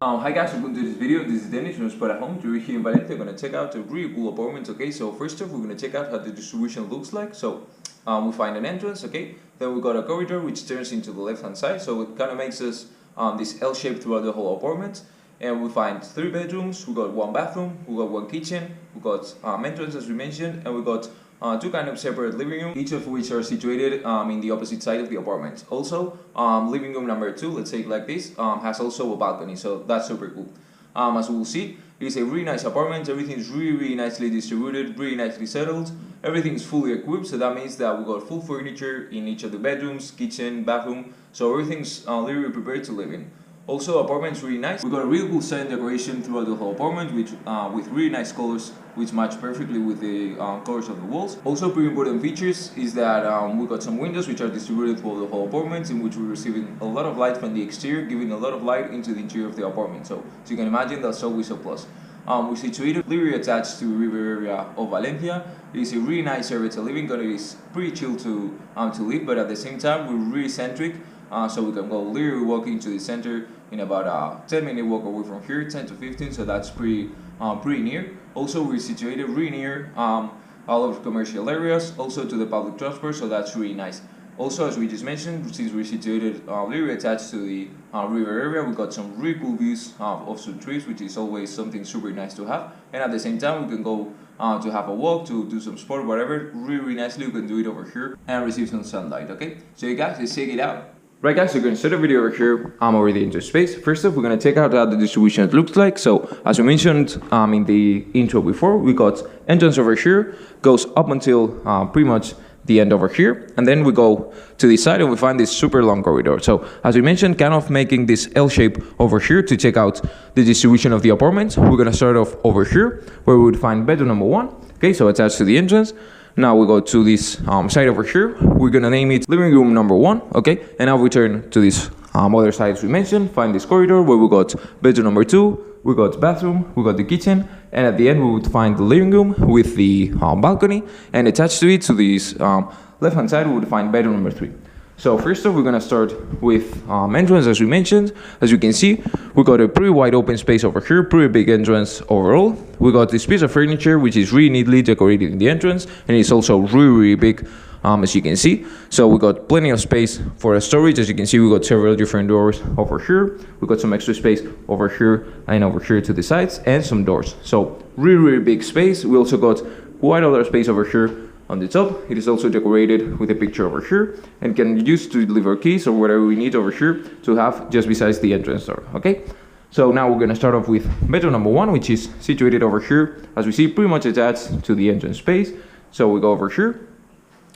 Hi guys, welcome to this video. This is Dennis from Spot at Home. We're here in Valencia. We're gonna check out a really cool apartment. Okay, so first off, we're gonna check out how the distribution looks like. So we find an entrance. Okay, then we got a corridor which turns into the left-hand side. So it kind of makes us this L shape throughout the whole apartment. And we find 3 bedrooms. We got 1 bathroom. We got 1 kitchen. We got entrance as we mentioned, and we got 2 kind of separate living rooms, each of which are situated in the opposite side of the apartment. Also, living room number 2, let's say it like this, has also a balcony, so that's super cool. As we will see, it is a really nice apartment. Everything is really nicely distributed, really nicely settled. Everything is fully equipped, so that means that we got full furniture in each of the bedrooms, kitchen, bathroom, so everything's literally prepared to live in. Also, apartment's really nice. We got a really cool set decoration throughout the whole apartment, with really nice colors, which match perfectly with the colors of the walls. Also, pretty important features is that we got some windows which are distributed throughout the whole apartment, in which we're receiving a lot of light from the exterior, giving a lot of light into the interior of the apartment. So as you can imagine, that's always a plus. We're situated literally attached to the river area of Valencia. It is a really nice area to live in, because it is pretty chill to live, but at the same time, we're really centric. So we can go literally walking to the center in about a 10-minute walk away from here, 10 to 15, so that's pretty near. Also, we're situated really near all of the commercial areas, also to the public transport, so that's really nice. Also, as we just mentioned, since we're situated literally attached to the river area, we got some really cool views of some trees, which is always something super nice to have. And at the same time, we can go to have a walk, to do some sport, whatever, really nicely. We can do it over here and receive some sunlight, okay? So you guys, let's check it out. Right guys, so we're going to start the video over here. I'm already into space. First off, we're going to check out how the distribution looks like. So as we mentioned in the intro before, we got entrance over here, goes up until pretty much the end over here, and then we go to the side and we find this super long corridor. So as we mentioned, kind of making this L shape over here to check out the distribution of the apartments. We're going to start off over here, where we would find bedroom number 1. Okay, so attached to the entrance. Now we go to this side over here. We're gonna name it living room number 1, okay? And now we turn to this other sides we mentioned, find this corridor where we got bedroom number 2, we got bathroom, we got the kitchen, and at the end we would find the living room with the balcony, and attached to it, to this left-hand side, we would find bedroom number 3. So first off, we're gonna start with entrance, as we mentioned. As you can see, we got a pretty wide open space over here, pretty big entrance overall. We got this piece of furniture, which is really neatly decorated in the entrance, and it's also really big, as you can see. So we got plenty of space for a storage. As you can see, we got several different doors over here. We got some extra space over here and over here to the sides, and some doors. So really big space. We also got quite a lot of space over here on the top. It is also decorated with a picture over here, and can be used to deliver keys or whatever we need over here to have just besides the entrance door, okay? So now we're gonna start off with bedroom number 1, which is situated over here, as we see, pretty much attached to the entrance space. So we go over here.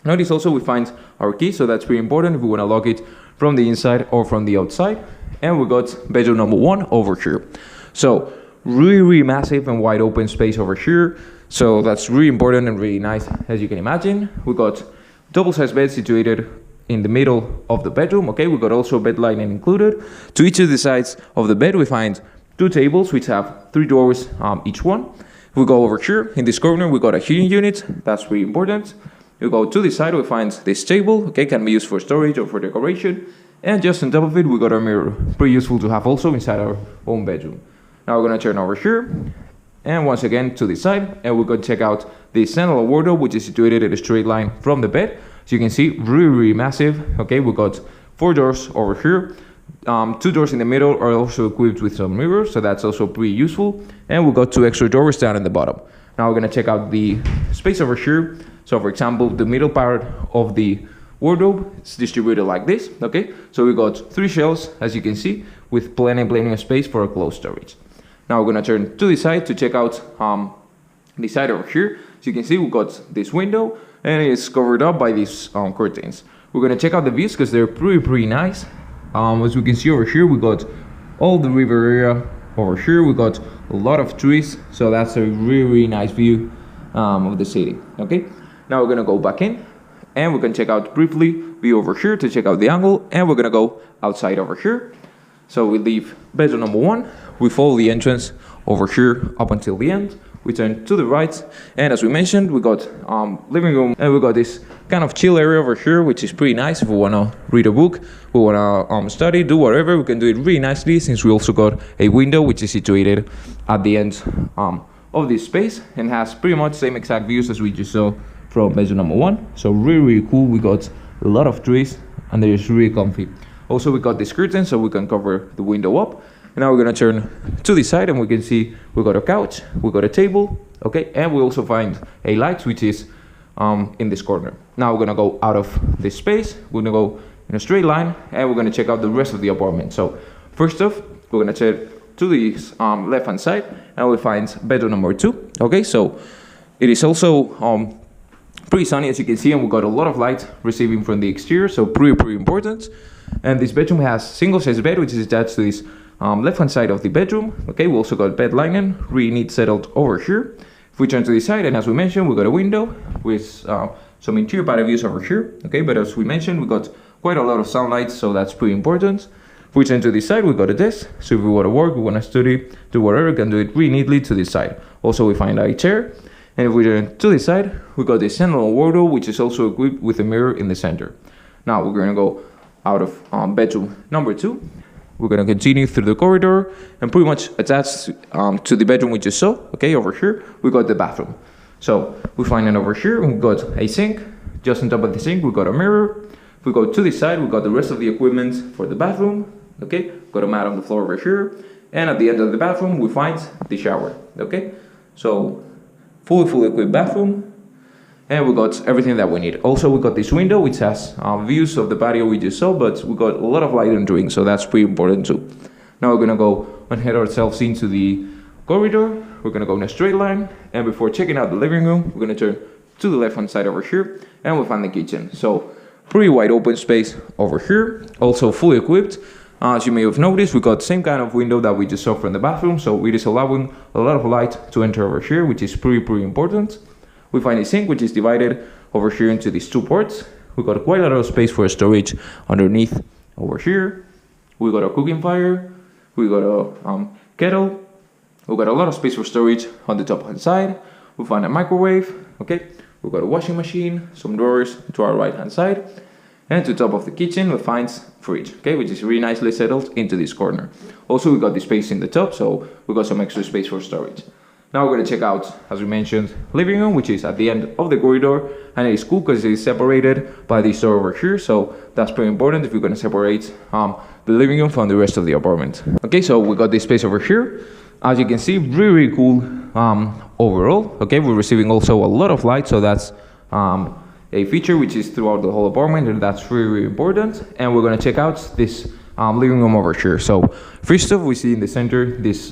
Notice also we find our key, so that's pretty important if we wanna lock it from the inside or from the outside. And we got bedroom number 1 over here. So really massive and wide open space over here. So that's really important and really nice, as you can imagine. We got double-sized bed situated in the middle of the bedroom, okay? We got also bed lining included. To each of the sides of the bed, we find 2 tables, which have 3 doors each one. We go over here, in this corner, we got a heating unit. That's really important. We go to the side, we find this table, okay? Can be used for storage or for decoration. And just on top of it, we got a mirror. Pretty useful to have also inside our own bedroom. Now we're gonna turn over here, and once again to the side, and we're going to check out the central wardrobe, which is situated in a straight line from the bed. So you can see, really massive. Okay, we got 4 doors over here. 2 doors in the middle are also equipped with some mirrors, so that's also pretty useful. And we got 2 extra doors down in the bottom. Now we're going to check out the space over here. So for example, the middle part of the wardrobe is distributed like this. Okay, so we got 3 shelves, as you can see, with plenty of space for a clothes storage. Now we're gonna turn to the side to check out the side over here. So you can see we got this window, and it's covered up by these curtains. We're gonna check out the views because they're pretty nice. As we can see over here, we got all the river area over here. We got a lot of trees, so that's a really nice view of the city. Okay, now we're gonna go back in, and we can check out briefly view over here to check out the angle, and we're gonna go outside over here. So we leave bedroom number 1. We follow the entrance over here up until the end. we turn to the right, and as we mentioned, we got living room, and we got this kind of chill area over here, which is pretty nice if we wanna read a book, we wanna study, do whatever, we can do it really nicely, since we also got a window which is situated at the end of this space and has pretty much same exact views as we just saw from bedroom number 1. So really cool. We got a lot of trees and they're just really comfy. Also, we got this curtain so we can cover the window up. And now we're gonna turn to the side and we can see we got a couch, we got a table, okay, and we also find a light which is in this corner. Now we're gonna go out of this space, we're gonna go in a straight line and we're gonna check out the rest of the apartment. So first off, we're gonna check to the left hand side and we find bedroom number 2, okay, so it is also pretty sunny as you can see, and we got a lot of light receiving from the exterior, so pretty important. And this bedroom has single size bed which is attached to this left hand side of the bedroom, okay. We also got bed linen, really neat settled over here. If we turn to the side, and as we mentioned, we got a window with some interior patio views over here, okay, but as we mentioned, we got quite a lot of sunlight, so that's pretty important. If we turn to this side, we got a desk, so if we want to work, we want to study, do whatever, we can do it really neatly to this side. Also, we find a chair, and if we turn to this side, we got this central wardrobe, which is also equipped with a mirror in the center. Now, we're going to go out of bedroom number 2. We're going to continue through the corridor, and pretty much attached to the bedroom we just saw, okay, over here, we got the bathroom. So, we find it over here, and we got a sink. Just on top of the sink, we got a mirror. If we go to this side, we got the rest of the equipment for the bathroom. Okay, got a mat on the floor over here, and at the end of the bathroom we find the shower. Okay, so fully equipped bathroom, and we got everything that we need. Also, we got this window which has views of the patio we just saw, but we got a lot of light entering, so that's pretty important too. Now we're gonna go and head ourselves into the corridor. We're gonna go in a straight line, and before checking out the living room, we're gonna turn to the left hand side over here, and we'll find the kitchen. So pretty wide open space over here, also fully equipped. As you may have noticed, we got the same kind of window that we just saw from the bathroom, so it is allowing a lot of light to enter over here, which is pretty important. We find a sink which is divided over here into these 2 parts. We got quite a lot of space for storage underneath over here. We got a cooking fire, we got a kettle, we got a lot of space for storage on the top hand side. We find a microwave, okay, we got a washing machine, some drawers to our right hand side. And to the top of the kitchen, we find fridge, okay, which is really nicely settled into this corner. Also, we got the space in the top, so we got some extra space for storage. Now we're gonna check out, as we mentioned, living room, which is at the end of the corridor, and it is cool because it is separated by this door over here, so that's pretty important if you're gonna separate the living room from the rest of the apartment. Okay, so we got this space over here. As you can see, really cool overall. Okay, we're receiving also a lot of light, so that's a feature which is throughout the whole apartment, and that's really important. And we're gonna check out this living room over here. So first off, we see in the center this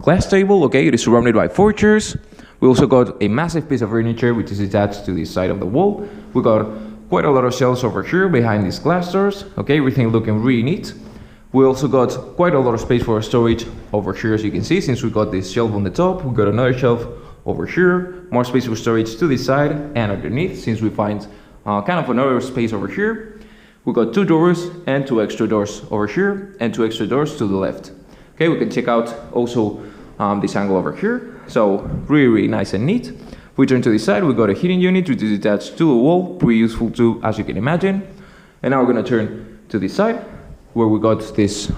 glass table. Okay, it is surrounded by 4 chairs. We also got a massive piece of furniture which is attached to the side of the wall. We got quite a lot of shelves over here behind these glass doors. Okay, everything looking really neat. We also got quite a lot of space for storage over here, as you can see, since we got this shelf on the top. We got another shelf over here, more space for storage to this side and underneath, since we find kind of another space over here. We got 2 doors and 2 extra doors over here and 2 extra doors to the left. Okay, we can check out also this angle over here. So really nice and neat. If we turn to the side, we got a heating unit which is attached to the wall, pretty useful too, as you can imagine. And now we're gonna turn to the side, where we got these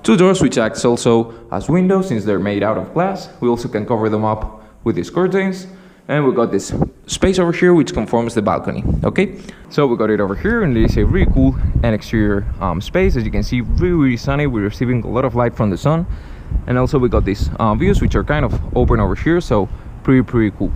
2 doors which acts also as windows since they're made out of glass. We also can cover them up with these curtains, and we got this space over here which conforms the balcony. Okay, so we got it over here, and it is a really cool and exterior space. As you can see, really sunny. We're receiving a lot of light from the sun, and also we got these views which are kind of open over here, so pretty cool.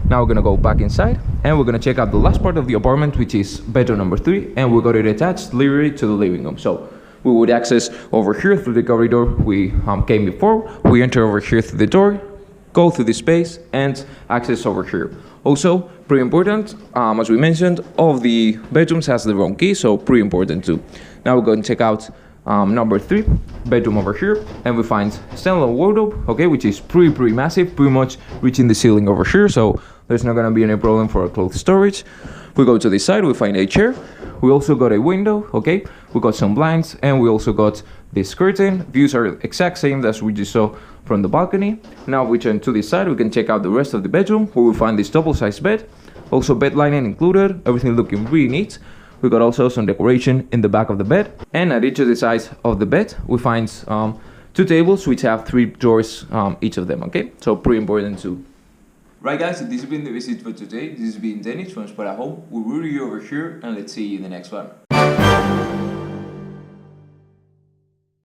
Now we're gonna go back inside, and we're gonna check out the last part of the apartment, which is bedroom number 3, and we got it attached literally to the living room. So we would access over here through the corridor we came before. We enter over here through the door, go through the space, and access over here. Also, pretty important, as we mentioned, all of the bedrooms has their own key, so pretty important too. Now we're going to check out number 3, bedroom over here, and we find standalone wardrobe, okay, which is pretty massive, pretty much reaching the ceiling over here, so there's not gonna be any problem for our clothes storage. We go to this side, we find a chair. We also got a window, okay? We got some blinds, and we also got this curtain. Views are exact same as we just saw from the balcony. Now we turn to this side, we can check out the rest of the bedroom, where we find this double-sized bed. Also bed lining included, everything looking really neat. We got also some decoration in the back of the bed. And at each of the sides of the bed, we find two tables which have 3 drawers each of them, okay? So pretty important too. Right guys, this has been the visit for today. This has been Dennis from Spara Home. We'll be over here, and let's see you in the next one.